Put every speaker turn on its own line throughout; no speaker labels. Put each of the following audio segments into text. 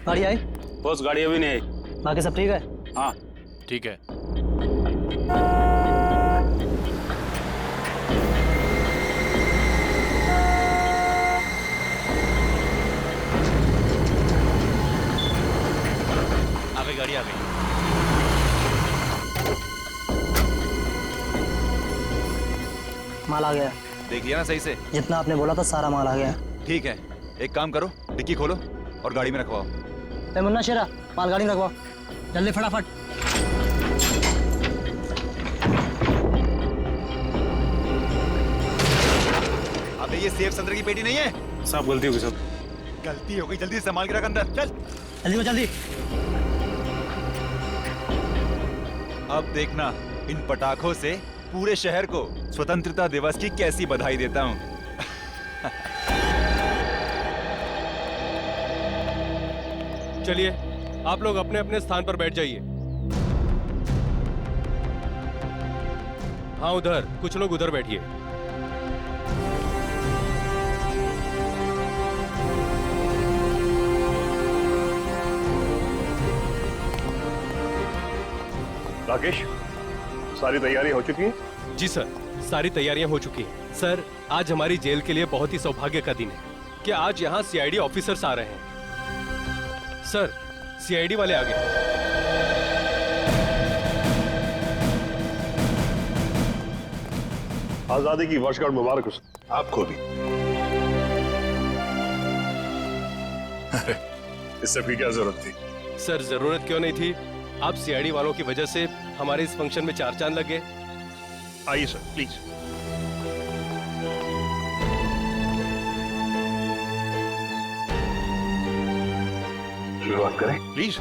गाड़ी आई?
बॉस गाड़ी अभी नहीं आई।
बाकी सब ठीक है?
हाँ
ठीक है। आ गई गाड़ी, आ गई।
माल आ गया।
देख लिया ना सही से?
जितना आपने बोला था सारा माल आ गया।
ठीक है, एक काम करो, डिक्की खोलो और गाड़ी में रखवाओ।
ए मुन्ना शेरा, माल गाड़ी में रखवाओ जल्दी फटाफट।
अबे ये सेफ संतरे की पेटी नहीं है।
सब गलती होगी सब।
गलती हो गई, जल्दी से संभाल के रख अंदर। चल
जल्दी जल्दी।
अब देखना इन पटाखों से पूरे शहर को स्वतंत्रता दिवस की कैसी बधाई देता हूँ।
चलिए आप लोग अपने अपने स्थान पर बैठ जाइए। हाँ उधर, कुछ लोग उधर बैठिए।
राकेश, सारी तैयारी हो चुकी है?
जी सर, सारी तैयारियां हो चुकी हैं। सर, आज हमारी जेल के लिए बहुत ही सौभाग्य का दिन है कि आज यहाँ सीआईडी ऑफिसर्स आ रहे हैं। सर, सीआईडी वाले आ गए।
आजादी की वर्षगांठ मुबारक हो आपको भी। अरे, इस सब की क्या जरूरत थी?
सर, जरूरत क्यों नहीं थी? आप सीआईडी वालों की वजह से हमारे इस फंक्शन में चार चांद लग गए।
आइए सर, प्लीज। शुरुआत करें प्लीज।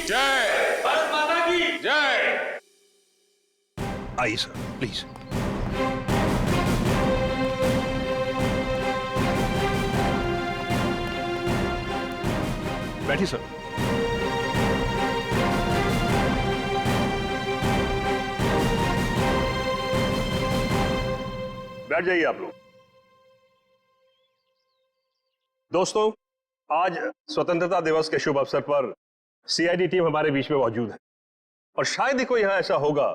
जय भारत माता की जय।
आइए सर, प्लीज। बैठिए सर। बैठ जाइए आप लोग। दोस्तों, आज स्वतंत्रता दिवस के शुभ अवसर पर सीआईडी टीम हमारे बीच में मौजूद है और शायद ही कोई यहां ऐसा होगा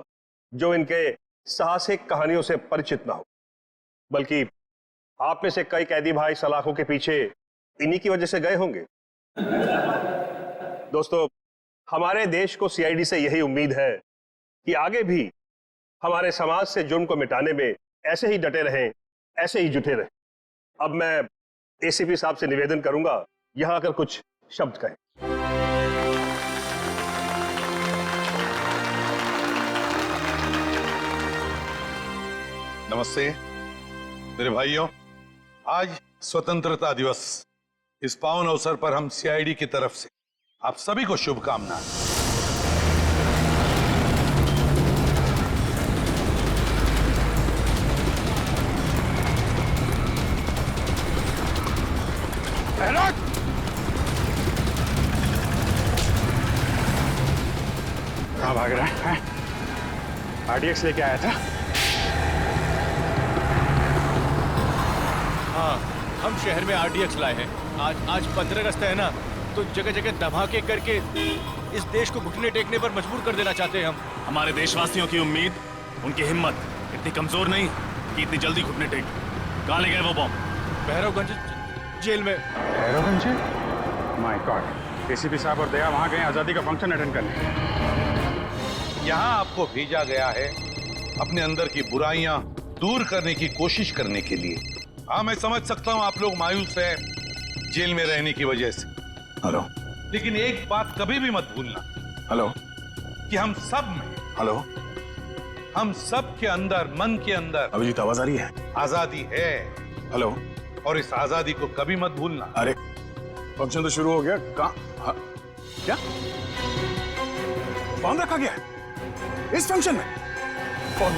जो इनके साहसिक कहानियों से परिचित ना हो, बल्कि आप में से कई कैदी भाई सलाखों के पीछे इन्हीं की वजह से गए होंगे। दोस्तों, हमारे देश को सीआईडी से यही उम्मीद है कि आगे भी हमारे समाज से जुर्म को मिटाने में ऐसे ही डटे रहें, ऐसे ही जुटे रहें। अब मैं एसीपी साहब से निवेदन करूंगा यहां आकर कुछ शब्द कहें।
नमस्ते मेरे भाइयों, आज स्वतंत्रता दिवस। इस पावन अवसर पर हम सीआईडी की तरफ से आप सभी को शुभकामनाएं।
कहाँ भाग रहा है? आरडीएक्स लेके आया था।
हाँ,
हम शहर में आरडीएक्स लाए हैं। आज 15 अगस्त है ना, तो जगह जगह धमाके करके इस देश को घुटने टेकने पर मजबूर कर देना चाहते हैं हम।
हमारे देशवासियों की उम्मीद, उनकी हिम्मत इतनी कमजोर नहीं कि इतनी जल्दी घुटने टेक। कहाँ ले गए वो बॉम्ब?
भैरवगंज जेल में।
भैरवगंज? My God. एसीपी साहब और दया वहां गए आजादी का फंक्शन अटेंड करने।
यहाँ आपको भेजा गया है अपने अंदर की बुराइयां दूर करने की कोशिश करने के लिए। हाँ, मैं समझ सकता हूँ आप लोग मायूस हैं जेल में रहने की वजह से।
हेलो
लेकिन एक बात कभी भी मत भूलना
हेलो
कि हम सब में,
हेलो,
हम सब के अंदर, मन के अंदर
अभिजीत आवाज आ रही है?
आजादी है।
हेलो।
और इस आजादी को कभी मत भूलना।
अरे फंक्शन तो शुरू हो गया। कहाँ? क्या बॉम्ब रखा गया है इस फंक्शन में? कौन?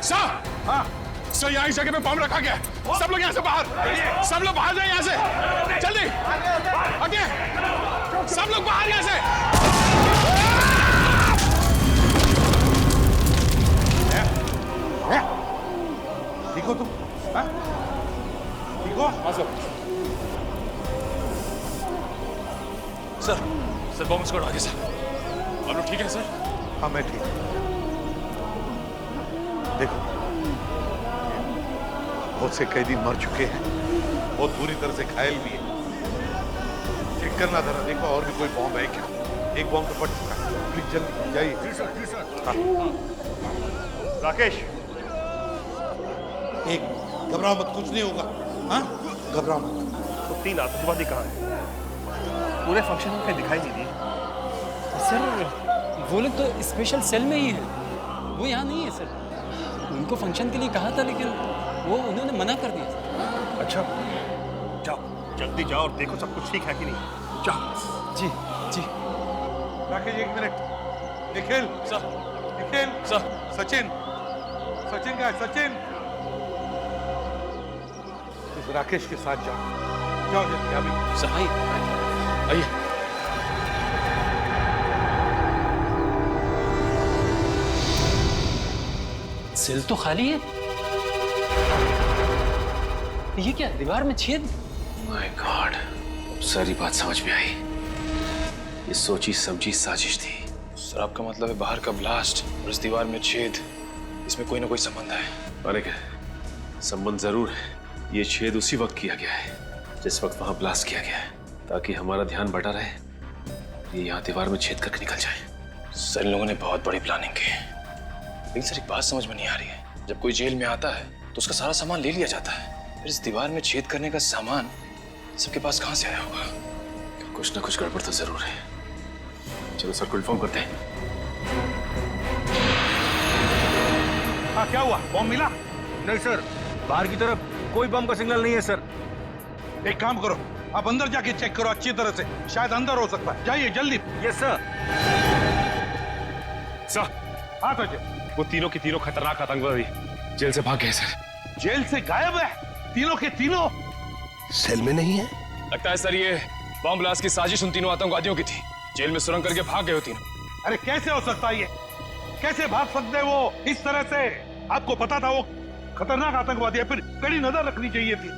सर, हाँ सर, यहाँ इस जगह पे बॉम्ब रखा गया है। सब लोग यहाँ से बाहर, सब लोग बाहर जाए यहाँ से, जल्दी आगे, सब लोग बाहर यहाँ से।
ठीक हो तुम? हाँ? ठीक हो? हाँ सर।
सर बॉम्ब स्क्वाड आगे सर। आप लोग ठीक है सर?
हाँ मैं ठीक हूँ। देखो, बहुत से कैदी मर चुके हैं, बहुत बुरी तरह से घायल भी है। चेक करना जरा, देखो और भी कोई बॉम्ब है क्या? एक बॉम्ब तो फट चुका है। प्लीज जल्दी जाइए। जी सर, जी सर। हाँ।
राकेश,
एक घबराओ मत, कुछ नहीं होगा। हाँ, घबराओ मत।
तो 3 आतंकवादी कहाँ हैं? पूरे फंक्शन में कहीं दिखाई नहीं दी।
सर वो लोग तो स्पेशल सेल में ही है, वो यहाँ नहीं है सर। उनको फंक्शन के लिए कहा था लेकिन वो उन्होंने मना कर दिया सर।
अच्छा, जाओ जल्दी जाओ और देखो सब कुछ ठीक है कि नहीं। जाओ।
जी जी।
राकेश एक minute. Nikhil sir, Nikhil sir, Sachin, Sachin का सचिन, इस राकेश के साथ जाओ, जाओ जल्दी अभी।
सर आइए। सेल तो खाली है। ये क्या, दीवार में छेद?
माय गॉड, सारी बात समझ में आई। ये सोची समझी साजिश थी। सर आपका मतलब है बाहर का ब्लास्ट और इस दीवार में छेद, इसमें कोई ना कोई संबंध है? अरे संबंध जरूर है। ये छेद उसी वक्त किया गया है जिस वक्त वहां ब्लास्ट किया गया है, ताकि हमारा ध्यान बटा रहे, ये यहाँ दीवार में छेद करके निकल जाए। सर इन लोगों ने बहुत बड़ी प्लानिंग की है। लेकिन सर एक बात समझ में नहीं आ रही है, जब कोई जेल में आता है तो उसका सारा सामान ले लिया जाता है, फिर इस दीवार में छेद करने का सामान सबके पास कहाँ से आया होगा? कुछ ना कुछ गड़बड़ तो जरूर है। चलो सर को इन्फॉर्म करते हैं।
हाँ क्या हुआ, बॉम्ब मिला?
नहीं सर, बाहर की तरफ कोई बम का सिग्नल नहीं है सर।
एक काम करो, आप अंदर जाके चेक करो अच्छी तरह से, शायद अंदर हो सकता है। जाइए जल्दी।
Yes sir.
सर, हाँ तो
वो तीनों के तीनों खतरनाक आतंकवादी जेल से भाग गए सर।
जेल से गायब है? तीनों के तीनों
सेल में नहीं है?
लगता है सर ये बॉम्ब ब्लास्ट की साजिश उन तीनों आतंकवादियों की थी। जेल में सुरंग करके भाग गए हो तीनों।
अरे कैसे हो सकता है ये? कैसे भाग सकते हैं वो इस तरह से? आपको पता था वो खतरनाक आतंकवादी है, फिर कड़ी नजर रखनी चाहिए थी।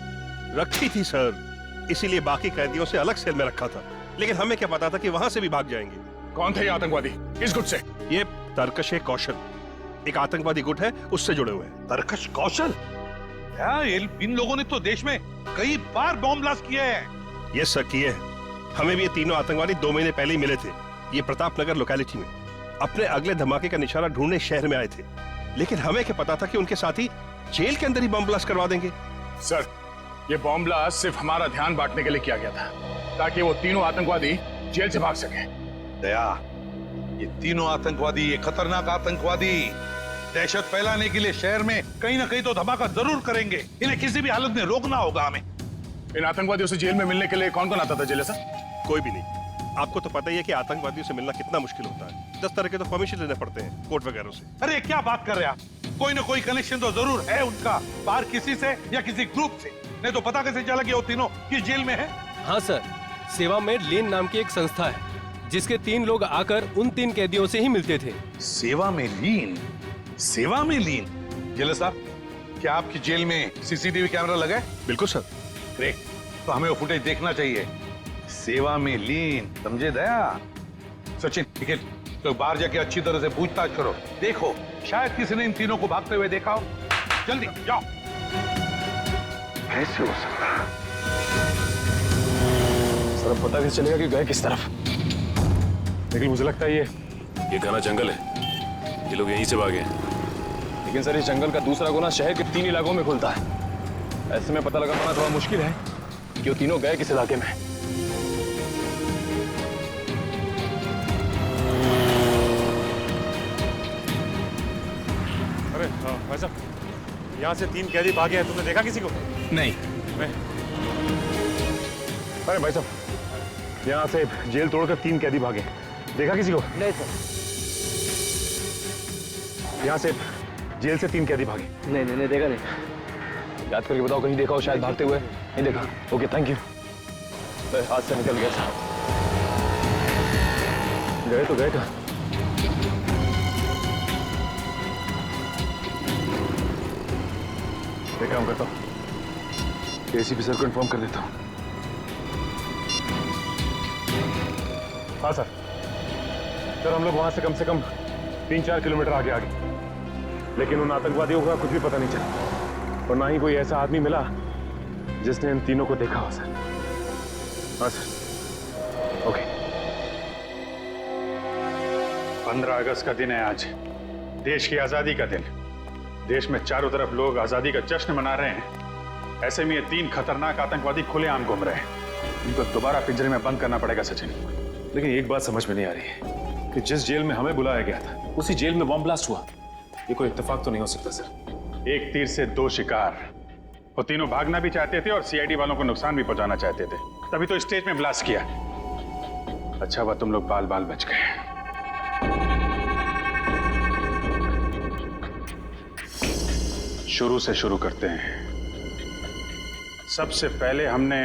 रखी थी सर, इसीलिए बाकी कैदियों से अलग सेल में रखा था। लेकिन हमें क्या पता था कि वहां से भी भाग जाएंगे।
कौन थे ये आतंकवादी, किस गुट से?
ये तरकश कौशल, एक आतंकवादी गुट है, उससे जुड़े हुए हैं।
तरकश कौशल? इन लोगों ने तो देश में कई बार बॉम्ब ब्लास्ट किए हैं।
ये सर किए हैं। हमें भी ये तीनों आतंकवादी 2 महीने पहले ही मिले थे, ये प्रताप नगर लोकेलिटी में। अपने अगले धमाके का निशाना ढूंढने शहर में आए थे, लेकिन हमें क्या पता था कि उनके साथी जेल के अंदर ही बम ब्लास्ट करवा देंगे।
सर ये बॉम्ब ब्लास्ट सिर्फ हमारा ध्यान बांटने के लिए किया गया था, ताकि वो तीनों आतंकवादी जेल से भाग सके।
दया, ये तीनों आतंकवादी, ये खतरनाक आतंकवादी दहशत फैलाने के लिए शहर में कहीं ना कहीं तो धमाका जरूर करेंगे। इन्हें किसी भी हालत में रोकना होगा हमें।
इन आतंकवादियों से जेल में मिलने के लिए कौन कौन आता था जेल सर?
कोई भी नहीं। आपको तो पता ही है कि आतंकवादियों से मिलना कितना मुश्किल होता है। 10 तरह के तो परमिशन लेने पड़ते हैं कोर्ट वगैरह से।
अरे क्या बात कर रहे हैं आप? कोई ना कोई कनेक्शन तो जरूर है उनका, बाहर किसी से या किसी ग्रुप से। नहीं तो पता कैसे चला कि वो तीनों किस जेल में है?
हाँ सर, सेवा में लीन नाम की एक संस्था है, जिसके 3 लोग आकर उन 3 कैदियों से ही मिलते थे।
सेवा में लीन? सेवा में लीन? जेलर साहब, क्या आपकी जेल में सीसीटीवी कैमरा लगा है?
बिल्कुल सर,
ग्रेट, तो हमें वो फुटेज देखना चाहिए। सेवा में लीन, समझे दया? सचिन, ठीक, तो बाहर जाके अच्छी तरह से पूछताछ करो, देखो शायद किसी ने इन तीनों को भागते हुए देखा हो। जल्दी जाओ। कैसे हो सकता है?
सर अब पता कैसे चलेगा कि गए किस तरफ?
लेकिन मुझे लगता है
ये घना जंगल है, ये लोग यहीं से भागे हैं।
लेकिन सर इस जंगल का दूसरा गुना शहर के 3 इलाकों में खुलता है। ऐसे में पता लगा पाना थोड़ा मुश्किल है कि वो तीनों गए किस इलाके में।
अरे भाई साहब, यहाँ से 3 कैदी भागे हैं, तुमने देखा किसी को?
नहीं।
अरे भाई साहब, यहाँ से जेल तोड़कर 3 कैदी भागे, देखा किसी को?
नहीं सर।
यहाँ से जेल से 3 कैदी भागे।
नहीं देखा नहीं।
याद करके बताओ, कहीं देखा हो शायद भागते हुए? नहीं देखा। Okay, thank you. हाथ से निकल गया साहब।
गए तो गए कहाँ? एक काम करता हूँ, एसीपी सर को इन्फॉर्म कर देता हूँ। हाँ सर, हम लोग वहां से कम 3-4 किलोमीटर आगे लेकिन उन आतंकवादियों का कुछ भी पता नहीं चला और ना ही कोई ऐसा आदमी मिला जिसने इन तीनों को देखा हो सर। हाँ सर, ओके। 15 अगस्त का दिन है आज, देश की आजादी का दिन। देश में चारों तरफ लोग आजादी का जश्न मना रहे हैं, ऐसे में ये 3 खतरनाक आतंकवादी खुलेआम घूम रहे हैं। इनको दोबारा पिंजरे में बंद करना पड़ेगा सचिन।
लेकिन एक बात समझ में नहीं आ रही है कि जिस जेल में हमें बुलाया गया था उसी जेल में बॉम्ब ब्लास्ट हुआ। ये कोई इत्तेफाक तो नहीं हो सकता सर?
एक तीर से 2 शिकार। वो तीनों भागना भी चाहते थे और सीआईडी वालों को नुकसान भी पहुंचाना चाहते थे, तभी तो स्टेज में ब्लास्ट किया। अच्छा हुआ तुम लोग बाल बाल बच गए। शुरू से शुरू करते हैं। सबसे पहले हमने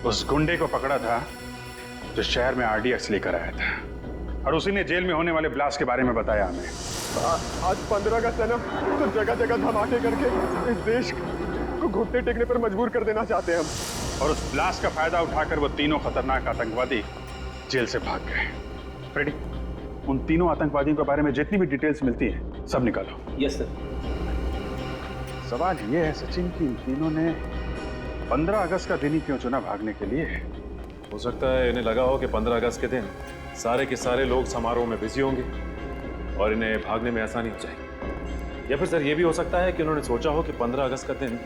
उस गुंडे को पकड़ा था जो शहर में आरडीएक्स लेकर आया था और उसी ने जेल में होने वाले ब्लास्ट के बारे में बताया हमें।
आज 15 अगस्त है ना, तो जगह जगह धमाके करके इस देश को घुटने टेकने पर मजबूर कर देना चाहते हैं हम।
और उस ब्लास्ट का फायदा उठाकर वो तीनों खतरनाक आतंकवादी जेल से भाग गए। फ्रेडी, उन तीनों आतंकवादियों के बारे में जितनी भी डिटेल्स मिलती हैं सब निकालो।
Yes sir.
सवाल ये है सचिन कि इन तीनों ने 15 अगस्त का दिन ही क्यों चुना भागने के लिए?
हो सकता है इन्हें लगा हो कि 15 अगस्त के दिन सारे के सारे लोग समारोह में बिजी होंगे और इन्हें भागने में आसानी हो जाएगी। या फिर सर ये भी हो सकता है कि उन्होंने सोचा हो कि 15 अगस्त का दिन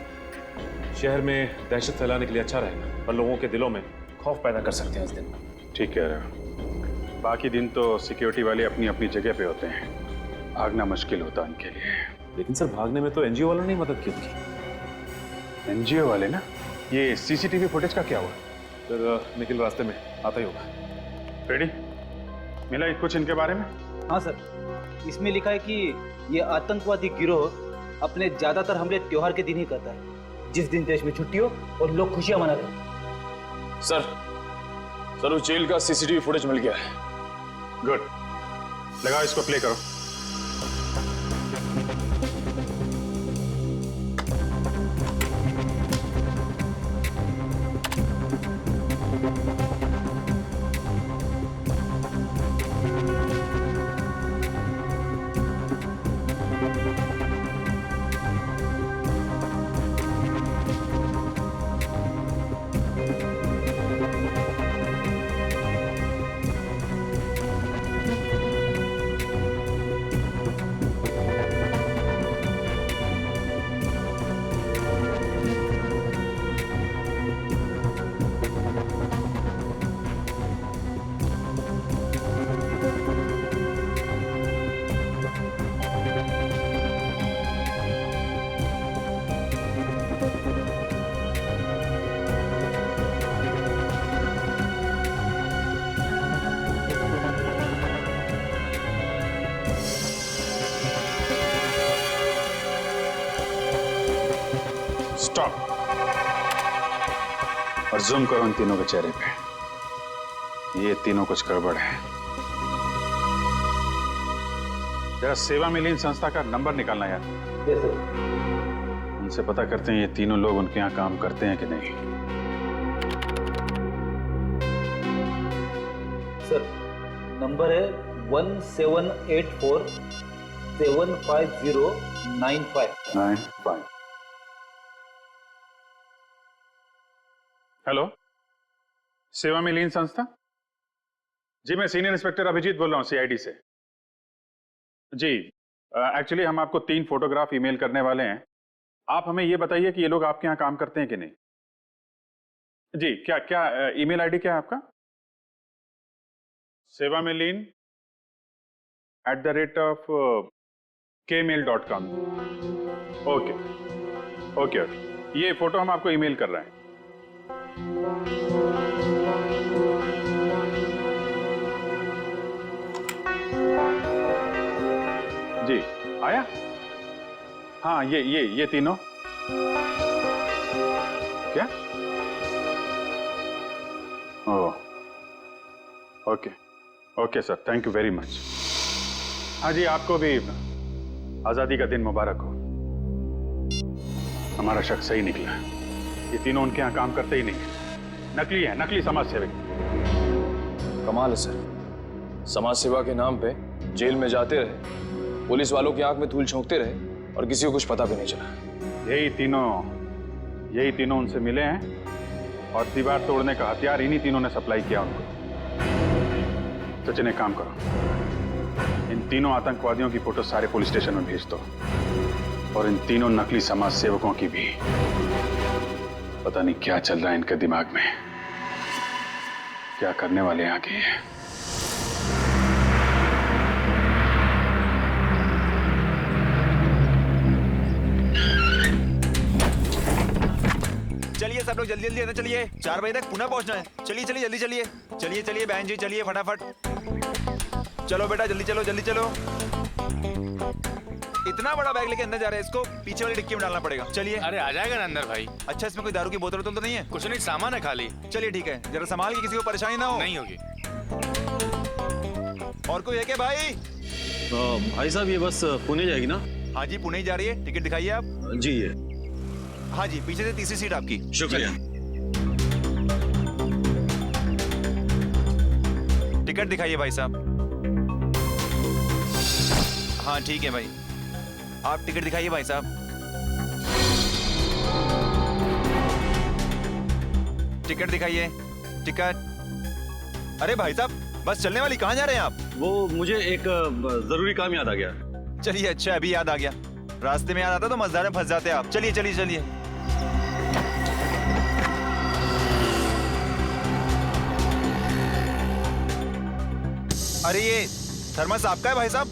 शहर में दहशत फैलाने के लिए अच्छा रहेगा और लोगों के दिलों में खौफ पैदा कर सकते हैं इस दिन।
ठीक कह रहे हो। बाकी दिन तो सिक्योरिटी वाले अपनी अपनी जगह पे होते हैं, भागना मुश्किल होता है उनके लिए।
लेकिन सर भागने में तो एनजीओ वालों ने मदद की उनकी।
एनजीओ वाले ना? ये सीसीटीवी फुटेज का क्या हुआ?
सर निखिल रास्ते में आता ही होगा।
रेडी, मिला कुछ इनके बारे में?
हाँ सर, इसमें लिखा है कि ये आतंकवादी गिरोह अपने ज्यादातर हमले त्योहार के दिन ही करता है, जिस दिन देश में छुट्टी हो और लोग खुशियां मना रहे हैं।
सर उस जेल का सीसीटीवी फुटेज मिल गया है।
गुड, लगाओ इसको, प्ले करो। स्टॉप और जूम करो उन तीनों के चेहरे पे। ये तीनों कुछ गड़बड़ है। जरा सेवा में लीन संस्था का नंबर निकालना यार।
Yes sir.
उनसे
उनसे पता करते हैं ये तीनों लोग उनके यहाँ काम करते हैं कि नहीं।
सर, नंबर है 1784-750-95।
हेलो, सेवा में लीन संस्था। जी, मैं सीनियर इंस्पेक्टर अभिजीत बोल रहा हूँ सीआईडी से। जी, एक्चुअली हम आपको 3 फोटोग्राफ ईमेल करने वाले हैं। आप हमें ये बताइए कि ये लोग आपके यहाँ काम करते हैं कि नहीं। जी, क्या क्या ईमेल आईडी क्या है आपका? सेवा में लीन @kmail.com। ओके ओके, ये फोटो हम आपको ईमेल कर रहे हैं। जी, आया? हाँ, ये तीनों। क्या? Oh, okay okay sir, thank you very much. हाँ जी, आपको भी आजादी का दिन मुबारक हो। हमारा शक सही निकला। ये तीनों उनके यहाँ काम करते ही नहीं है, नकली है, नकली समाज सेवक।
कमाल है सर, समाज सेवा के नाम पे जेल में जाते रहे, पुलिस वालों की आंख में धूल झोंकते रहे और किसी को कुछ पता भी नहीं चला।
यही तीनों उनसे मिले हैं और दीवार तोड़ने का हथियार इन्हीं तीनों ने सप्लाई किया उनको। सचिन, एक काम करो, इन तीनों आतंकवादियों की फोटो सारे पुलिस स्टेशन में भेज दो और इन तीनों नकली समाज सेवकों की भी। पता नहीं क्या चल रहा है इनके दिमाग में, क्या करने वाले हैं आगे।
चलिए सब लोग जल्दी जल्दी अंदर चलिए, 4 बजे तक पुनः पहुंचना है। चलिए चलिए जल्दी चलिए, चलिए चलिए बहन जी, चलिए फटाफट। चलो बेटा जल्दी चलो जल्दी चलो। इतना बड़ा बैग लेके अंदर जा रहे हैं, इसको पीछे वाली डिक्की में डालना पड़ेगा। चलिए।
अरे आ जाएगा ना अंदर भाई।
अच्छा, इसमें कोई दारू की बोतल तो नहीं है?
कुछ नहीं, सामान है खाली।
चलिए ठीक है, जरा संभाल के, किसी को परेशानी ना हो।
नहीं होगी।
और कोई है क्या भाई?
भाई साहब, ये बस पुणे जाएगी ना?
हाँ जी, पुणे ही जा रही है। टिकट दिखाइए आप।
जी, ये।
हाँ जी, पीछे से तीसरी सीट आपकी।
शुक्रिया।
टिकट दिखाइए भाई साहब। हाँ ठीक है भाई, आप टिकट दिखाइए भाई साहब। टिकट दिखाइए, टिकट। अरे भाई साहब, बस चलने वाली, कहाँ जा रहे हैं आप?
वो मुझे एक जरूरी काम याद आ गया।
चलिए, अच्छा अभी याद आ गया। रास्ते में याद आता तो मजेदार में फंस जाते आप। चलिए चलिए चलिए। अरे ये थर्मस आपका है भाई साहब?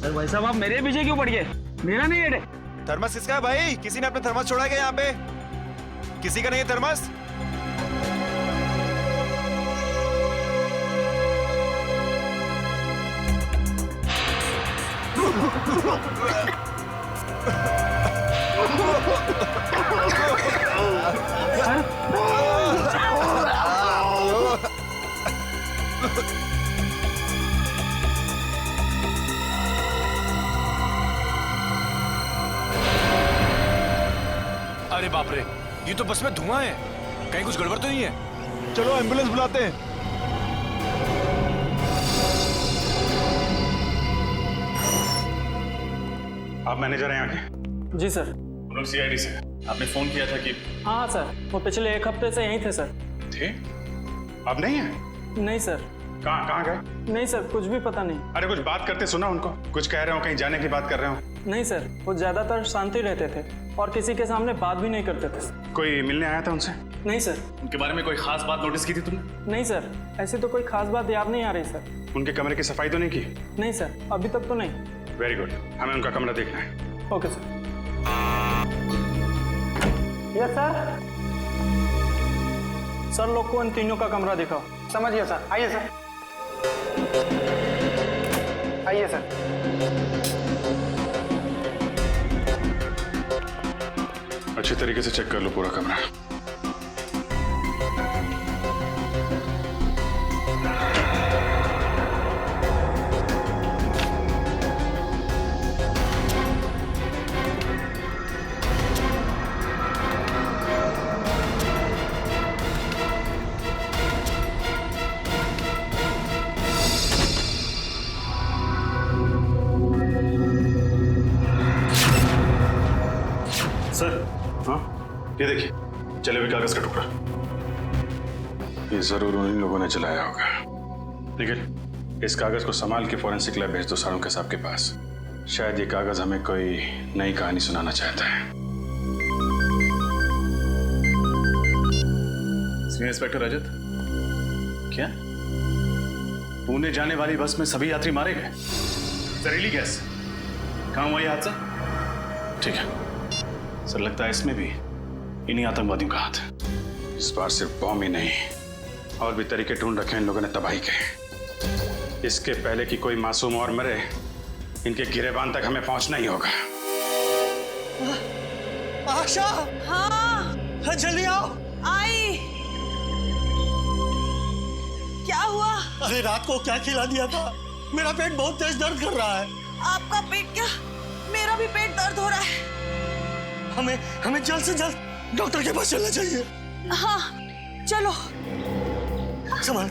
अरे भाई साहब, आप मेरे पीछे क्यों पड़ गए? मेरा नहीं है।
थर्मस किसका है भाई? किसी ने अपना थर्मस छोड़ा है क्या यहाँ पे? किसी का नहीं है थर्मस?
अरे बाप रे, ये तो बस में धुआं है। कहीं कुछ गड़बड़ तो नहीं है?
चलो एम्बुलेंस बुलाते हैं।
आप मैनेजर हैं यहाँ के?
जी सर।
हम लोग सीआईडी से। आपने फोन किया था कि?
हाँ सर, वो पिछले 1 हफ्ते से यहीं थे सर।
थे? अब नहीं है?
नहीं सर।
कहाँ गए?
नहीं सर, कुछ भी पता नहीं।
अरे कुछ बात करते सुना उनको, कुछ कह रहे हो, कहीं जाने की बात कर रहे हो?
नहीं सर, वो ज्यादातर शांति रहते थे और किसी के सामने बात भी नहीं करते थे।
कोई मिलने आया था उनसे?
नहीं सर।
उनके बारे में कोई खास बात नोटिस की थी तुमने?
नहीं सर, ऐसी तो कोई खास बात याद नहीं आ रही सर।
उनके कमरे की सफाई तो नहीं की?
नहीं सर, अभी तक तो नहीं।
वेरी गुड, हमें उनका कमरा देखना है।
Okay sir. Yes sir. Sir लोग को इन तीनों का कमरा दिखाओ। समझ गया सर, आइए सर। आइए सर।
अच्छे तरीके से चेक कर लो पूरा कमरा। ये देखिए, जले हुए कागज का टुकड़ा। ये जरूर उन्हीं लोगों ने जलाया होगा। निखिल, इस कागज को संभाल के फॉरेंसिक लैब भेज दो सारुंके साहब के पास। शायद ये कागज हमें कोई नई कहानी सुनाना चाहता है। सीनियर इंस्पेक्टर रजत, क्या पुणे जाने वाली बस में सभी यात्री मारे गए? जहरीली गैस, कहाँ हुआ ये हादसा? ठीक है सर, लगता है इसमें भी इन्हीं आतंकवादियों का हाथ है। इस बार सिर्फ बॉम्ब ही नहीं, और भी तरीके ढूंढ रखे हैं इन लोगों ने तबाही के। इसके पहले कि कोई मासूम और मरे, इनके गिरेबान तक हमें पहुंचना ही होगा।
आशा,
हाँ
जल्दी आओ।
आई। क्या हुआ?
अरे रात को क्या खिला दिया था? मेरा पेट बहुत तेज दर्द कर रहा है।
आपका पेट क्या? मेरा भी पेट दर्द हो रहा है।
हमें जल्द से जल्द डॉक्टर के पास चलना चाहिए।
हाँ चलो।
संभाल।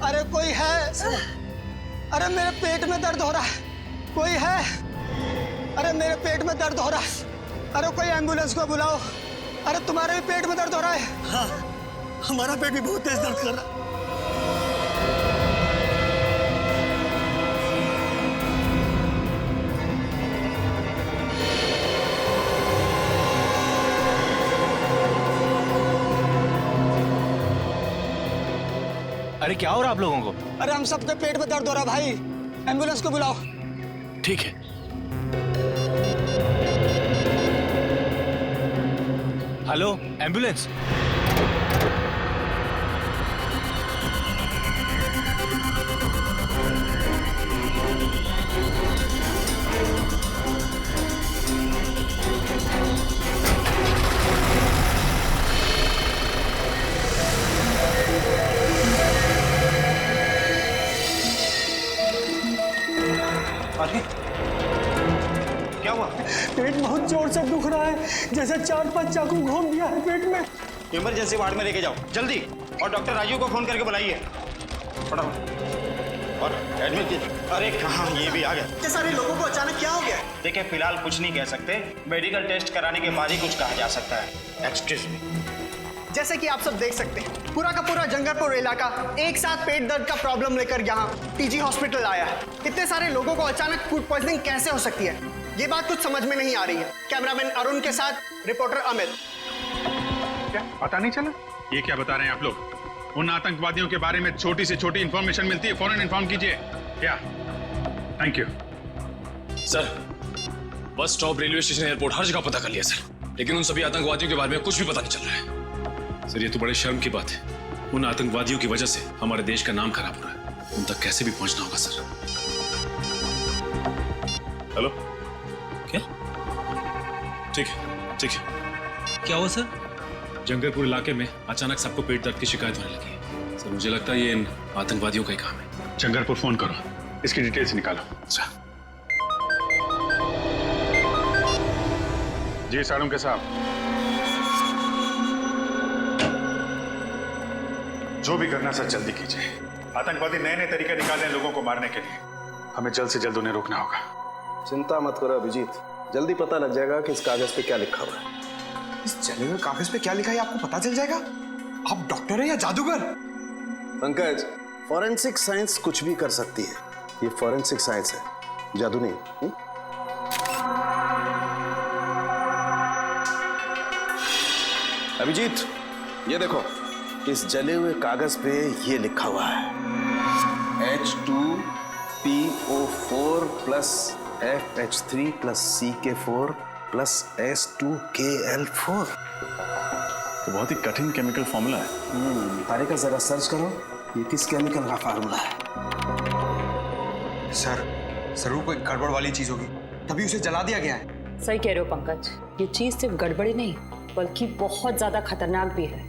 अरे कोई है? अरे मेरे पेट में दर्द हो रहा है, कोई है? अरे मेरे पेट में दर्द हो रहा है, अरे कोई एम्बुलेंस को बुलाओ। अरे तुम्हारे भी पेट में दर्द हो रहा है? हाँ, हमारा पेट भी बहुत तेज दर्द कर रहा है।
अरे क्या हो रहा है आप लोगों को?
अरे हम सबके पेट में दर्द हो रहा है भाई, एम्बुलेंस को बुलाओ।
ठीक है। Hello ambulance.
क्या हुआ? पेट बहुत जोर से दुख रहा है, जैसे 4-5 चाकू घूम दिया है पेट में।
इमरजेंसी वार्ड में लेके जाओ जल्दी, और डॉक्टर राजू को फोन करके बुलाइए फटाफट। और एडमिट कीजिए। अरे कहाँ, ये भी आ गया।
इतने सारे लोगों को अचानक क्या हो गया?
देखिए फिलहाल कुछ नहीं कह सकते, मेडिकल टेस्ट कराने के बाद ही कुछ कहा जा सकता है। Excuse me.
जैसे कि आप सब देख सकते हैं, पूरा का पूरा जंगलपुर इलाका एक साथ पेट दर्द का प्रॉब्लम लेकर यहाँ टीजी हॉस्पिटल आया है। इतने सारे लोगों को अचानक फूड पॉइजनिंग कैसे हो सकती है, ये बात कुछ समझ में नहीं आ रही है। कैमरामैन अरुण के साथ रिपोर्टर अमित।
क्या पता नहीं चला? ये क्या बता रहे हैं आप लोग? उन आतंकवादियों के बारे में छोटी से छोटी इंफॉर्मेशन मिलती है, फौरन इन्फॉर्म कीजिए। क्या? Thank you
sir. Bus stop, railway station, airport, हर जगह पता कर लिया सर, लेकिन उन सभी आतंकवादियों के बारे में कुछ भी पता नहीं चल रहा है। सर ये तो बड़े शर्म की बात है, उन आतंकवादियों की वजह से हमारे देश का नाम खराब हो रहा है। उन तक कैसे भी पहुंचना होगा सर। हेलो, क्या? ठीक है ठीक है। क्या हुआ सर? जंगलपुर इलाके में अचानक सबको पेट दर्द की शिकायत होने लगी है सर। मुझे लगता है ये इन आतंकवादियों का ही काम है।
जंगलपुर फोन करो, इसकी डिटेल्स निकालो।
सर।
जी सारुंके साहब, जो भी करना सर जल्दी कीजिए। आतंकवादी नए नए तरीके निकाले हैं लोगों को मारने के लिए, हमें जल्द से जल्द उन्हें रोकना होगा।
चिंता मत करो अभिजीत, जल्दी पता लग जाएगा कि इस कागज पे क्या लिखा हुआ है।
इस जले हुए कागज पे क्या लिखा है आपको पता चल जाएगा। आप डॉक्टर हैं या जादूगर?
पंकज, फॉरेंसिक साइंस कुछ भी कर सकती है, ये फॉरेंसिक साइंस है, जादू नहीं। अभिजीत, ये देखो, इस जले हुए कागज पे ये लिखा हुआ है H2PO4 plus FH3 plus CK4 plus S2KL4।
तो बहुत ही कठिन केमिकल फॉर्मूला है।
तारे का जरा सर्च करो, ये किस केमिकल का फॉर्मूला है।
सर जरूर कोई गड़बड़ वाली चीज होगी, तभी उसे जला दिया गया है।
सही कह रहे हो पंकज, ये चीज सिर्फ गड़बड़ी नहीं बल्कि बहुत ज्यादा खतरनाक भी है।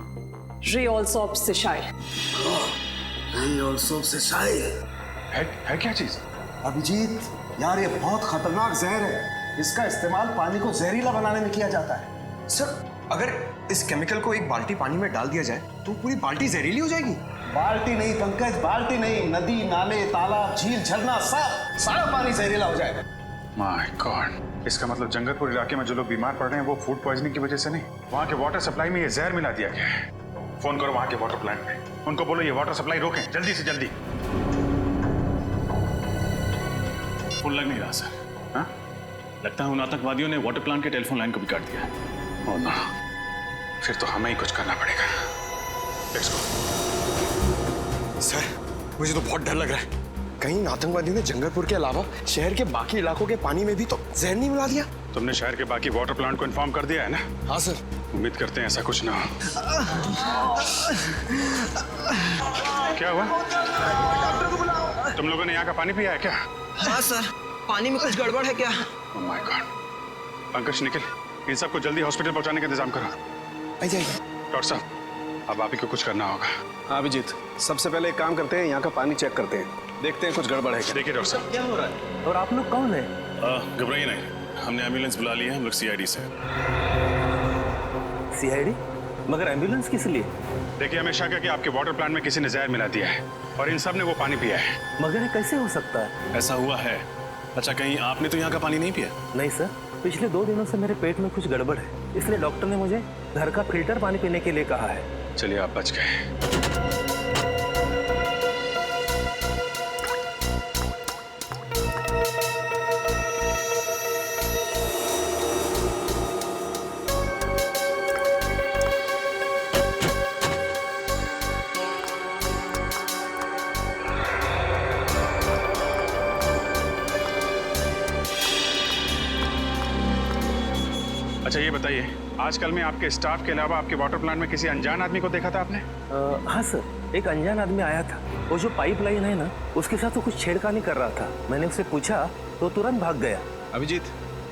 है क्या चीज?
अभिजीत यार, ये बहुत खतरनाक जहर है, इसका इस्तेमाल पानी को जहरीला बनाने में किया जाता है।
सर अगर इस केमिकल को एक बाल्टी पानी में डाल दिया जाए तो पूरी बाल्टी जहरीली हो जाएगी।
बाल्टी नहीं पंकज, बाल्टी नहीं, नदी, नाले, तालाब, झील, झरना, सब सारा पानी जहरीला हो जाएगा।
माय गॉड, इसका मतलब जंगलपुर इलाके में जो लोग बीमार पड़ रहे हैं वो फूड पॉइजनिंग की वजह से नहीं, वहाँ के वाटर सप्लाई में ये जहर मिला दिया गया है। फोन करो वहाँ के वाटर प्लांट में, उनको बोलो ये वाटर सप्लाई रोकें जल्दी से जल्दी।
फोन लग नहीं रहा सर। हाँ? लगता है उन आतंकवादियों ने वाटर प्लांट के टेलीफोन लाइन को भी काट दिया है।
ओह नो, फिर तो हमें ही कुछ करना पड़ेगा। Let's go.
सर मुझे तो बहुत डर लग रहा है, कहीं आतंकवादियों ने जंगलपुर के अलावा शहर के बाकी इलाकों के पानी में भी तो जहर नहीं मिला दिया।
तुमने शहर के बाकी वाटर प्लांट को इन्फॉर्म कर दिया है ना?
हाँ सर।
उम्मीद करते हैं ऐसा कुछ ना हो। क्या हुआ? तुम लोगों ने यहाँ का पानी पिया है क्या?
हाँ सर, पानी में कुछ गड़बड़ है क्या?
Oh my god. Pankaj, Nikhil, इन सबको जल्दी हॉस्पिटल पहुंचाने का इंतजाम करो। डॉक्टर साहब, अब आप ही को कुछ करना होगा।
हाँ अभिजीत, सबसे पहले एक काम करते हैं, यहाँ का पानी चेक करते हैं, देखते हैं कुछ गड़बड़ है क्या।
देखिए डॉक्टर साहब,
क्या हो रहा है और आप लोग कौन है?
घबराइए नहीं, हमने एम्बुलेंस बुला ली है, हम लोग सीआईडी से।
सीआईडी? मगर एम्बुलेंस किस लिए?
देखिए, हमें शक है कि आपके वाटर प्लांट में किसी ने जहर मिला दिया है और इन सब ने वो पानी पिया है।
मगर ये कैसे हो सकता है?
ऐसा हुआ है। अच्छा, कहीं आपने तो यहाँ का पानी नहीं पिया?
नहीं सर, पिछले 2 दिनों से मेरे पेट में कुछ गड़बड़ है, इसलिए डॉक्टर ने मुझे घर का फिल्टर पानी पीने के लिए कहा है।
चलिए, आप बच गए। अच्छा ये बताइए, आजकल में आपके स्टाफ के अलावा आपके वाटर प्लांट में किसी अनजान आदमी को देखा था आपने?
हाँ सर, एक अनजान आदमी आया था। वो जो पाइप लाइन है ना, उसके साथ वो कुछ छेड़खानी कर रहा था। मैंने उससे पूछा तो तुरंत भाग गया।
अभिजीत,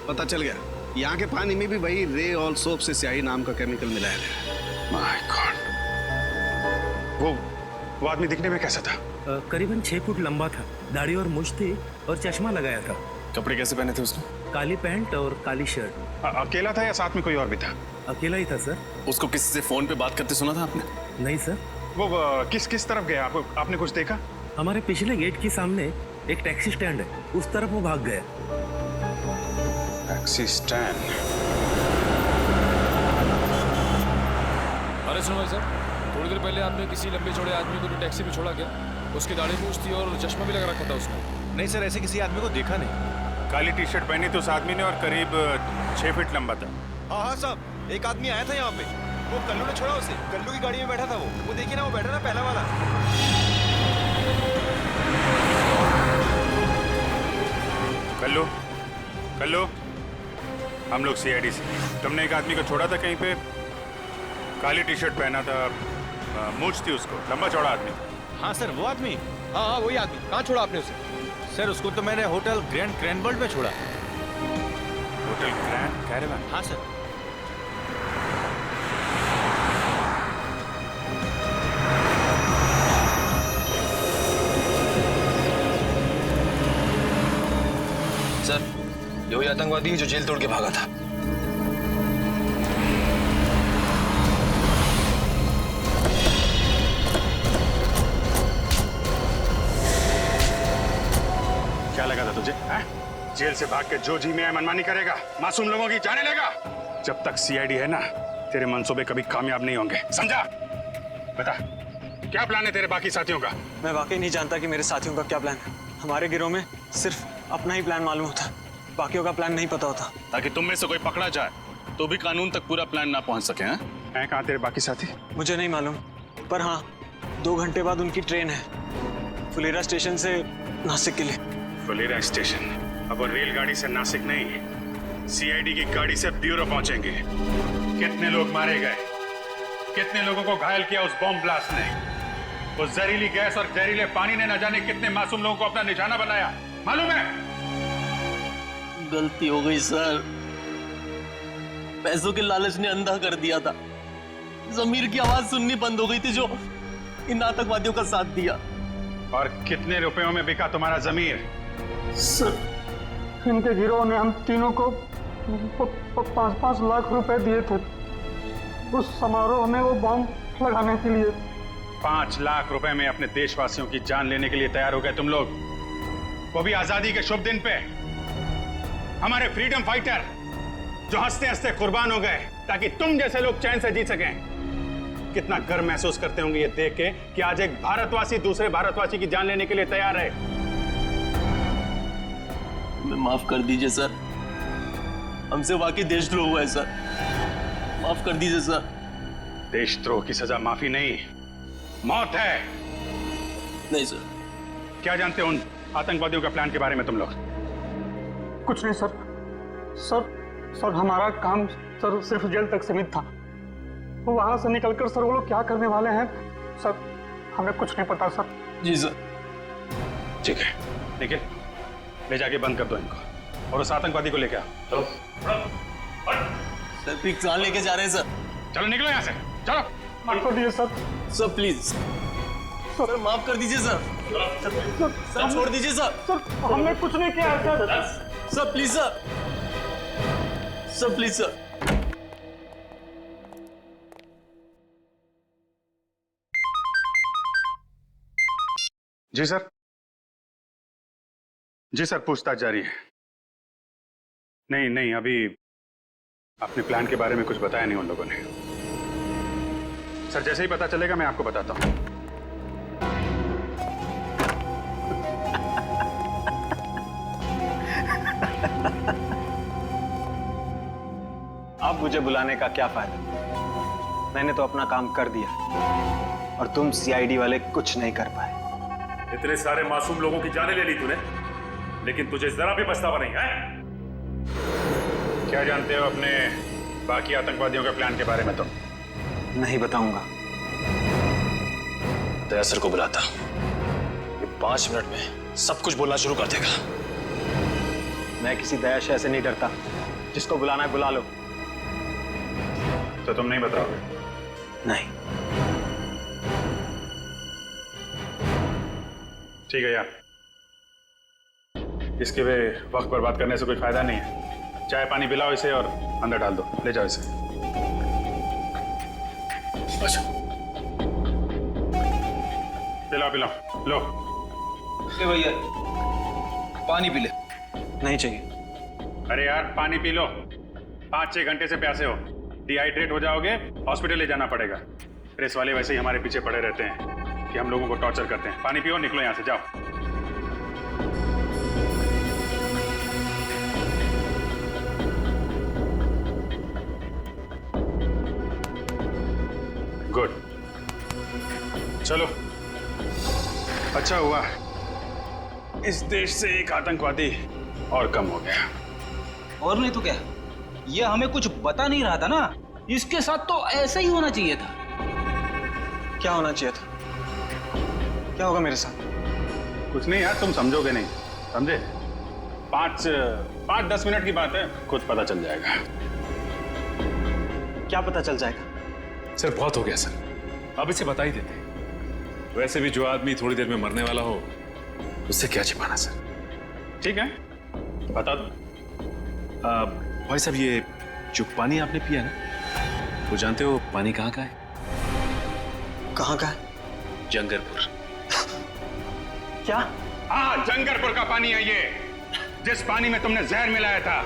पता चल गया, यहाँ के पानी में भी वही रे ऑल सोप से स्याही नाम का केमिकल मिलाया गया।
My God. वो आदमी दिखने में कैसा था?
करीबन 6 फुट लंबा था, दाढ़ी और मूंछ थी और चश्मा लगाया था।
कपड़े कैसे पहने थे उसने?
काली पैंट और काली शर्ट।
अकेला था या साथ में कोई और भी था?
अकेला ही था सर।
उसको किसी से फोन पे बात करते सुना था आपने?
नहीं सर।
वो किस तरफ गया? आपने कुछ देखा?
हमारे पिछले गेट के सामने एक टैक्सी स्टैंड है, उस तरफ वो भाग गया।
Taxi stand?
अरे सुनो भाई साहब, थोड़ी देर पहले आपने किसी लंबे चौड़े आदमी को टैक्सी में छोड़ा क्या? उसकी दाढ़ी मूंछ थी और चश्मा भी लगा रखा था उसने।
नहीं सर, ऐसे किसी आदमी को देखा नहीं।
काली टी शर्ट पहनी थी उस आदमी ने और करीब 6 फीट लंबा था।
हाँ साहब, एक आदमी आया था यहाँ पे, वो कल्लू ने छोड़ा उसे। कल्लू की गाड़ी में बैठा था वो देखिए ना, वो बैठा ना पहला वाला।
कल्लू, कल्लू, हम लोग सीआईडी से। तुमने एक आदमी को छोड़ा था कहीं पे, काली टी शर्ट पहना था, मूंछ थी उसको, लंबा चौड़ा आदमी।
हाँ सर, वो आदमी। हाँ वही आदमी। कहाँ छोड़ा आपने उसे? सर उसको तो मैंने होटल ग्रैंड क्रैनबर्ट में छोड़ा।
Hotel grand caravan?
हाँ सर।
सर, ये वही आतंकवादी है जो जेल तोड़ के भागा था।
क्या लगा था तुझे? जेल से भाग के जो जी में मनमानी करेगा, मासूम लोगों की जाने लेगा। जब तक सीआईडी है ना, तेरे मंसूबे कभी कामयाब नहीं होंगे, समझा? बता, क्या प्लान है तेरे बाकी साथियों का?
मैं वाकई नहीं जानता कि मेरे साथियों का क्या प्लान है। हमारे गिरोह में सिर्फ अपना ही प्लान मालूम होता, बाकियों का प्लान नहीं पता होता।
ताकि तुम में से कोई पकड़ा जाए तो भी कानून तक पूरा प्लान ना पहुंच सके।
हैं कहाँ तेरे बाकी साथी?
मुझे नहीं मालूम, पर हाँ 2 घंटे बाद उनकी ट्रेन है, फुलेरा स्टेशन से नासिक के लिए।
फुलेरा स्टेशन? अब वो रेलगाड़ी से नासिक नहीं, सीआईडी की गाड़ी से ब्यूरो पहुंचेंगे। कितने लोग मारे गए, कितने लोगों को घायल किया उस बॉम्ब ब्लास्ट ने। वो जहरीली गैस और जहरीले पानी ने न जाने कितने मासूम लोगों को अपना निशाना बनाया, मालूम है?
गलती हो गई सर, पैसों के लालच ने अंधा कर दिया था। जमीर की आवाज सुननी बंद हो गई थी जो इन आतंकवादियों का साथ दिया।
और कितने रुपयों में बिका तुम्हारा जमीर?
सर, इनके गिरोह ने हम तीनों को 5-5 लाख रुपए दिए थे उस समारोह में वो बॉम्ब लगाने के लिए।
5 लाख रुपए में अपने देशवासियों की जान लेने के लिए तैयार हो गए तुम लोग, वो भी आजादी के शुभ दिन पे। हमारे फ्रीडम फाइटर जो हंसते हंसते कुर्बान हो गए ताकि तुम जैसे लोग चैन से जी सकें। कितना गर्व महसूस करते होंगे ये देख के कि आज एक भारतवासी दूसरे भारतवासी की जान लेने के लिए तैयार है।
माफ कर दीजिए सर, हमसे वाकई देशद्रोह हुआ है सर, माफ कर दीजिए सर।
देशद्रोह की सजा माफी नहीं, मौत है।
नहीं सर।
क्या जानते हो उन आतंकवादियों के प्लान के बारे में तुम लोग?
कुछ नहीं सर। सर हमारा काम सर सिर्फ जेल तक सीमित था। वहां से निकलकर सर वो लोग क्या करने वाले हैं सर, हमें कुछ नहीं पता सर।
जी सर।
ठीक है, निखिल ले जाके बंद कर दो इनको और उस आतंकवादी को लेके आओ। चलो
सर, पिक जान लेके जा रहे हैं सर।
चलो निकलो यहाँ से, चलो।
माफ कर दीजिए सर।
सर प्लीज सर, माफ कर दीजिए सर। सर छोड़ दीजिए सर।
सर हमने कुछ नहीं किया sir.
Sir please sir, sir please sir.
जी सर। जी सर, पूछताछ जारी है। नहीं अभी अपने प्लान के बारे में कुछ बताया नहीं उन लोगों ने। सर जैसे ही पता चलेगा मैं आपको बताता हूं।
अब मुझे बुलाने का क्या फायदा? मैंने तो अपना काम कर दिया और तुम सीआईडी वाले कुछ नहीं कर पाए।
इतने सारे मासूम लोगों की जानें ले ली तूने, लेकिन तुझे जरा भी पछतावा नहीं है?
क्या जानते हो अपने बाकी आतंकवादियों के प्लान के बारे में? तो
नहीं बताऊंगा।
दया सर को बुलाता, ये 5 मिनट में सब कुछ बोलना शुरू कर देगा।
मैं किसी दया शय से नहीं डरता, जिसको बुलाना है बुला लो।
तो तुम नहीं बताओगे?
नहीं।
ठीक है यार, इसके वे वक्त बर्बाद करने से कोई फायदा नहीं है। चाय पानी पिलाओ इसे और अंदर डाल दो, ले जाओ इसे। अच्छा पिलाओ लो।
ले भैया पानी पी ले।
नहीं चाहिए।
अरे यार पानी पी लो, 5-6 घंटे से प्यासे हो, डिहाइड्रेट हो जाओगे, हॉस्पिटल ले जाना पड़ेगा। प्रेस वाले वैसे ही हमारे पीछे पड़े रहते हैं कि हम लोगों को टॉर्चर करते हैं। पानी पियो, निकलो यहां से, जाओ। गुड, चलो अच्छा हुआ इस देश से एक आतंकवादी और कम हो गया।
और नहीं तो क्या, ये हमें कुछ बता नहीं रहा था ना, इसके साथ तो ऐसा ही होना चाहिए था।
क्या होना चाहिए था? क्या होगा मेरे साथ?
कुछ नहीं यार, तुम समझोगे नहीं, समझे? 5-10 मिनट की बात है, खुद पता चल जाएगा।
क्या पता चल जाएगा?
सर बहुत हो गया सर, अब इसे बता ही देते। वैसे भी जो आदमी थोड़ी देर में मरने वाला हो, उससे क्या छिपाना सर।
ठीक है, बता दो।
भाई साहब, ये जो पानी आपने पिया ना, वो जानते हो पानी कहाँ का है?
कहाँ का है?
जंगरपुर।
क्या?
हाँ, जंगरपुर का पानी है ये, जिस पानी में तुमने जहर मिलाया था।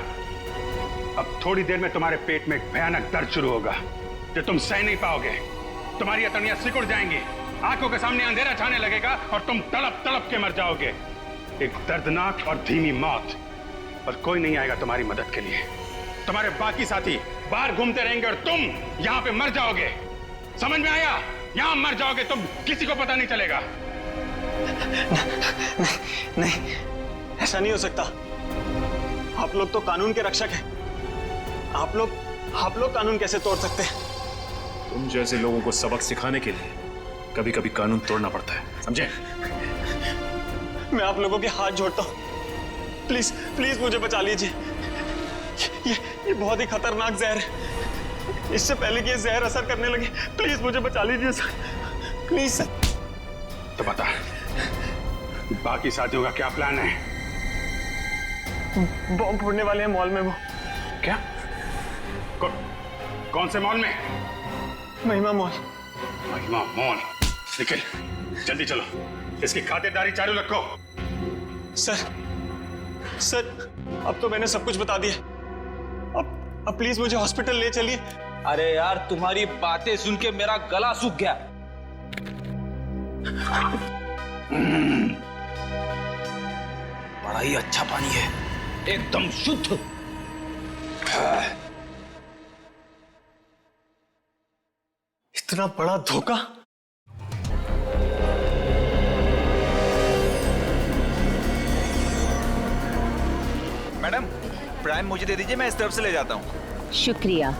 अब थोड़ी देर में तुम्हारे पेट में एक भयानक दर्द शुरू होगा जो तुम सह नहीं पाओगे। तुम्हारी अतड़ियां सिकुड़ जाएंगी, आंखों के सामने अंधेरा छाने लगेगा और तुम तड़प तड़प के मर जाओगे। एक दर्दनाक और धीमी मौत, और कोई नहीं आएगा तुम्हारी मदद के लिए। तुम्हारे बाकी साथी बाहर घूमते रहेंगे और तुम यहाँ पे मर जाओगे। समझ में आया? यहाँ मर जाओगे तुम, किसी को पता नहीं चलेगा।
नहीं, ऐसा नहीं हो सकता। आप लोग तो कानून के रक्षक हैं। आप लोग कानून कैसे तोड़ सकते हैं?
तुम जैसे लोगों को सबक सिखाने के लिए कभी कभी कानून तोड़ना पड़ता है, समझे?
मैं आप लोगों के हाथ जोड़ता हूँ, प्लीज प्लीज मुझे बचा लीजिए। ये बहुत ही खतरनाक जहर है। इससे पहले कि ये जहर असर करने लगे, प्लीज मुझे बचा लीजिए सर, प्लीज सर।
तो बता, बाकी साथियों का क्या प्लान है?
बॉम्ब फोड़ने वाले हैं मॉल में। वो
क्या? कौन से मॉल में?
महिमा मॉल।
महिमा मॉल? निखिल जल्दी चलो, इसकी खातिरदारी चालू रखो।
सर अब तो मैंने सब कुछ बता दिया। अब प्लीज मुझे हॉस्पिटल ले चलिए।
अरे यार, तुम्हारी बातें सुन के मेरा गला सूख गया। बड़ा ही अच्छा पानी है, एकदम शुद्ध।
इतना बड़ा धोखा।
मैडम, प्राइम मुझे दे दीजिए, मैं इस तरफ से ले जाता हूँ।
शुक्रिया।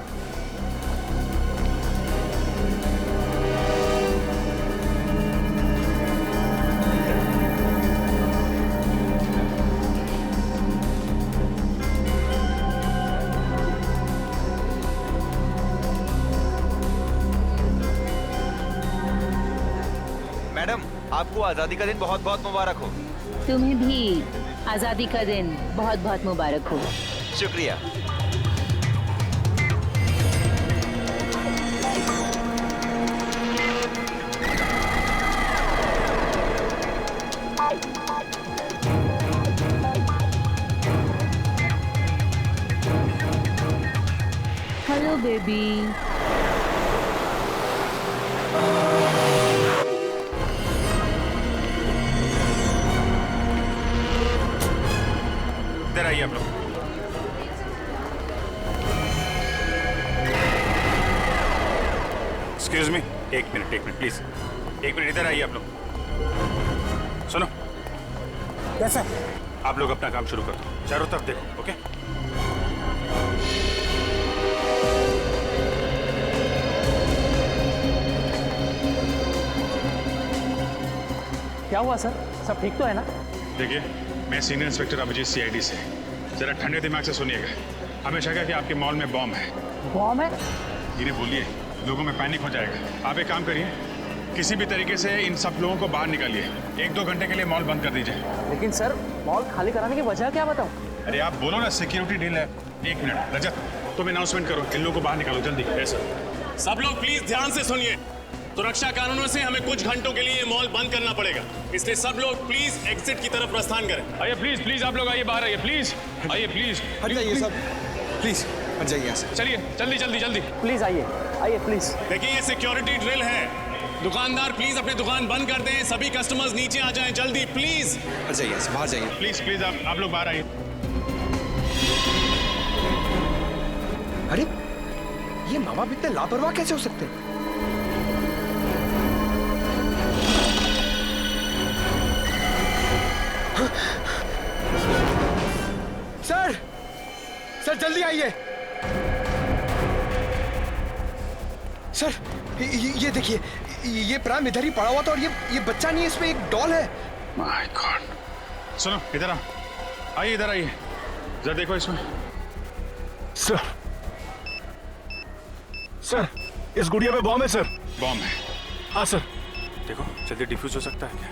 मैडम, आपको आजादी का दिन बहुत बहुत मुबारक हो।
तुम्हें भी आजादी का दिन बहुत बहुत मुबारक हो।
शुक्रिया।
Hello baby.
इधर आइए आप लोग। एक्सक्यूज मी, एक मिनट प्लीज, एक मिनट इधर आइए आप लोग। सुनो,
कैसा
आप लोग अपना काम शुरू कर दो, चारों तरफ देखो। ओके?
क्या हुआ सर? सब ठीक तो है ना?
देखिए, मैं सीनियर इंस्पेक्टर अभिजीत सीआईडी से। जरा ठंडे दिमाग से सुनिएगा। हमें शक है कि आपके मॉल में बॉम्ब है।
बॉम्ब है?
इन्हें बोलिए, लोगों में पैनिक हो जाएगा। आप एक काम करिए, किसी भी तरीके से इन सब लोगों को बाहर निकालिए। 1-2 घंटे के लिए मॉल बंद कर दीजिए।
लेकिन सर, मॉल खाली कराने की वजह क्या बताऊं?
अरे आप बोलो ना, सिक्योरिटी डील है। 1 मिनट रजत, तुम अनाउंसमेंट करो, इन लोगों को बाहर निकालो जल्दी।
सब लोग प्लीज ध्यान से सुनिए। सुरक्षा कानूनों से हमें कुछ घंटों के लिए मॉल बंद करना पड़ेगा, इसलिए सब लोग प्लीज एग्जिट की तरफ प्रस्थान करें।
आइए प्लीज आप लोग आइए, बाहर आइए प्लीज, आइए प्लीज।
हट जाइए सब, प्लीज हट जाइए यहाँ से।
चलिए जल्दी।
प्लीज आइए प्लीज।
देखिए, ये सिक्योरिटी ड्रिल है। दुकानदार प्लीज अपनी दुकान बंद कर दें, सभी कस्टमर्स नीचे आ जाएं जल्दी, प्लीज।
हट जाइए, बाहर जाइए।
प्लीज आप लोग बाहर आइए।
अरे, ये माँ बाप इतने लापरवाह कैसे हो सकते हैं? सर जल्दी आइए। सर ये देखिए, ये प्राइम इधर ही पड़ा हुआ था और ये बच्चा नहीं है, इसमें एक डॉल है।
My God. सुनो, इधर आइए, जरा देखो इसमें। सर, इस गुड़िया में बॉम्ब है सर। बॉम्ब है? हाँ सर। देखो, जल्दी डिफ्यूज हो सकता है क्या?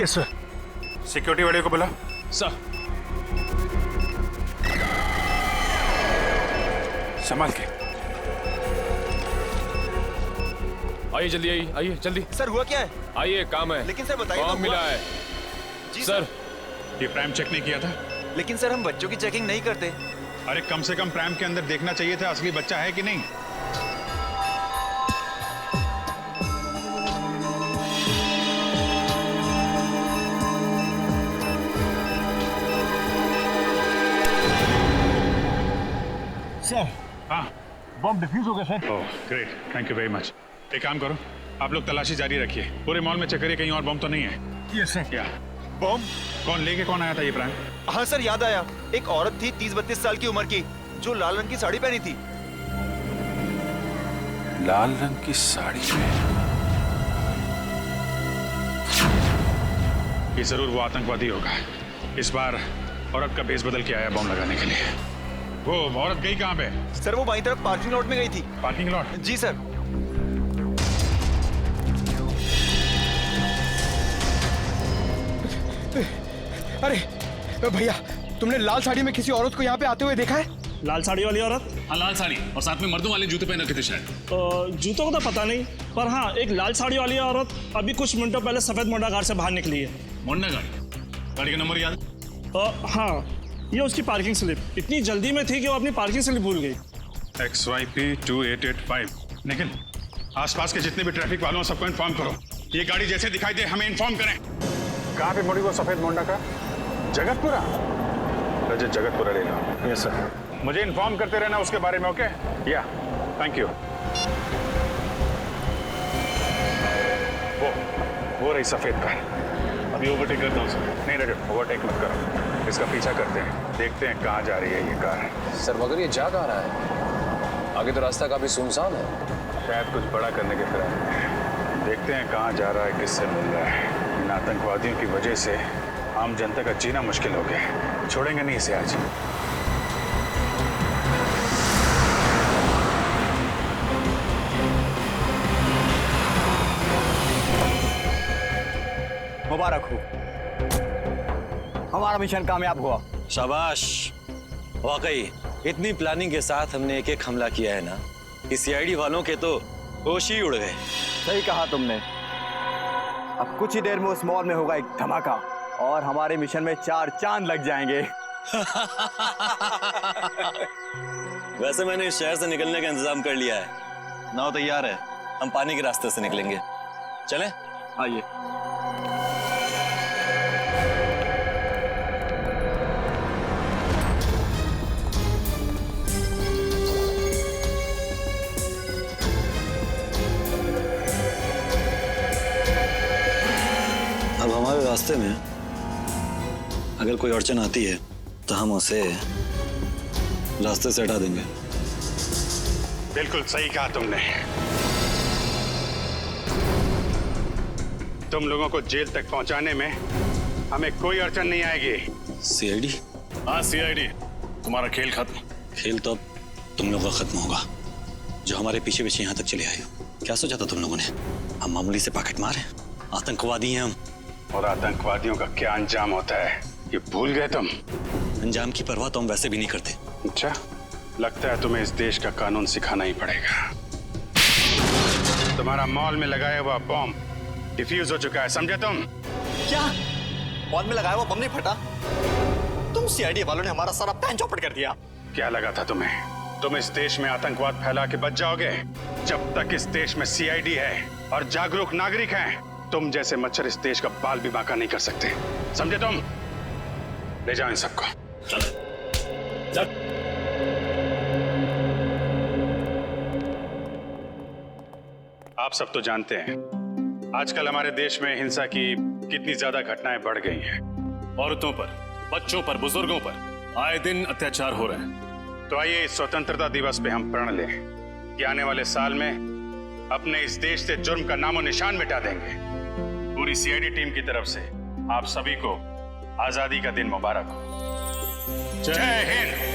Yes sir. सिक्योरिटी वाले को बुला। सर। संभाल के
आइए, जल्दी आइए जल्दी।
सर, हुआ क्या है?
आइए, काम है।
लेकिन सर बताइए।
बॉम्ब मिला है।
जी
सर,
ये प्राइम चेक नहीं किया था?
लेकिन सर, हम बच्चों की चेकिंग नहीं करते।
अरे कम से कम प्राइम के अंदर देखना चाहिए था असली बच्चा है कि नहीं।
सर,
हाँ,
बॉम्ब डिफ्यूज हो गया sir.
Oh great, thank you very much. एक काम करो, आप लोग तलाशी जारी रखिए, पूरे मॉल में चेक करिए कहीं और बॉम्ब तो नहीं है।
Yes sir.
क्या बॉम्ब? कौन आया था ये प्राइम?
हाँ सर, याद आया। एक औरत थी 30-32 साल की उम्र की, जो लाल रंग की साड़ी पहनी थी।
लाल रंग की साड़ी में?
ये जरूर वो आतंकवादी होगा। इस बार औरत का भेस बदल के आया बॉम्ब लगाने के लिए। वो औरत गई कहाँ पे?
सर, वो बाईं तरफ पार्किंग लॉट में गई थी।
Parking lot?
जी सर।
अरे भैया, तुमने लाल साड़ी में किसी औरत को यहाँ पे आते हुए देखा है?
लाल साड़ी वाली औरत?
हाँ, लाल साड़ी और साथ में मर्दों वाले जूते पहन रखे थे शायद।
जूतों को तो पता नहीं, पर हाँ, एक लाल साड़ी वाली औरत अभी कुछ मिनटों पहले सफेद मोंडा कार से बाहर निकली है।
मोंडा गाड़ी? गाड़ी का नंबर याद?
हाँ,
ये उसकी पार्किंग स्लिप। इतनी जल्दी में थी कि वो अपनी पार्किंग स्लिप भूल गई।
XYP 2885। निखिल, आसपास के जितने भी ट्रैफिक वालों सबको इन्फॉर्म करो। ये गाड़ी जैसे दिखाई दे हमें इन्फॉर्म करें।
कहाँ पे मुड़ी वो सफेद मोंडा का? जगतपुरा।
रजत, जगतपुरा ले लो। Yes sir. मुझे इन्फॉर्म करते रहना उसके बारे में, ओके? या, थैंक यू। वो रही सफेद कार। अभी ओवरटेक करता हूँ सर। नहीं रजत, ओवरटेक मत करो, इसका पीछा करते हैं, देखते हैं कहाँ जा रही है ये कार।
सर मगर ये जा कहाँ रहा है? आगे तो रास्ता काफी सुनसान है।
शायद कुछ बड़ा करने के फिराक में। देखते हैं कहाँ जा रहा है, किससे मिल रहा है। इन आतंकवादियों की वजह से आम जनता का जीना मुश्किल हो गया। छोड़ेंगे नहीं इसे आज।
मुबारक हो, हमारा मिशन कामयाब हुआ।
शाबाश। वाकई इतनी प्लानिंग के साथ हमने एक हमला किया है ना कि सीआईडी वालों के तो होश ही उड़ गए।
सही कहा तुमने। अब कुछ ही देर में उस मॉल में होगा एक धमाका और हमारे मिशन में 4 चांद लग जाएंगे।
वैसे मैंने इस शहर से निकलने का इंतजाम कर लिया है। नाव तैयार है, हम पानी के रास्ते से निकलेंगे। चलें?
आइए।
अब हमारे रास्ते में अगर कोई अड़चन आती है तो हम उसे रास्ते से हटा देंगे।
बिल्कुल सही कहा तुमने। तुम लोगों को जेल तक पहुंचाने में हमें कोई अड़चन नहीं आएगी।
सीआईडी?
हाँ सीआईडी, तुम्हारा खेल खत्म।
खेल तो अब तुम लोगों का खत्म होगा, जो हमारे पीछे पीछे यहाँ तक चले आए हो। क्या सोचा था तुम लोगों ने? हम मामूली से पॉकेट मार हैं? आतंकवादी हैं हम।
और आतंकवादियों का क्या अंजाम होता है ये भूल गए तुम?
अंजाम की परवाह तो हम वैसे भी नहीं करते।
अच्छा, लगता है तुम्हें इस देश का कानून सिखाना ही पड़ेगा। तुम्हारा मॉल में लगाया हुआ बॉम्ब डिफ्यूज हो चुका है, समझे तुम?
क्या? मॉल में लगाया हुआ बम नहीं फटा? तुम सीआईडी वालों ने हमारा सारा प्लान चौपट कर दिया।
क्या लगा था तुम्हें? तुम इस देश में आतंकवाद फैला के बच जाओगे? जब तक इस देश में सीआईडी है और जागरूक नागरिक हैं, तुम जैसे मच्छर इस देश का बाल भी बांका नहीं कर सकते, समझे तुम? ले जाओ इन सबको। चल। आप सब तो जानते हैं आजकल हमारे देश में हिंसा की कितनी ज्यादा घटनाएं बढ़ गई हैं।
औरतों पर, बच्चों पर, बुजुर्गों पर आए दिन अत्याचार हो रहे हैं।
तो आइए इस स्वतंत्रता दिवस पे हम प्रण लें कि आने वाले साल में अपने इस देश से जुर्म का नामो निशान मिटा देंगे। पूरी सीआईडी टीम की तरफ से आप सभी को आजादी का दिन मुबारक हो। जय हिंद।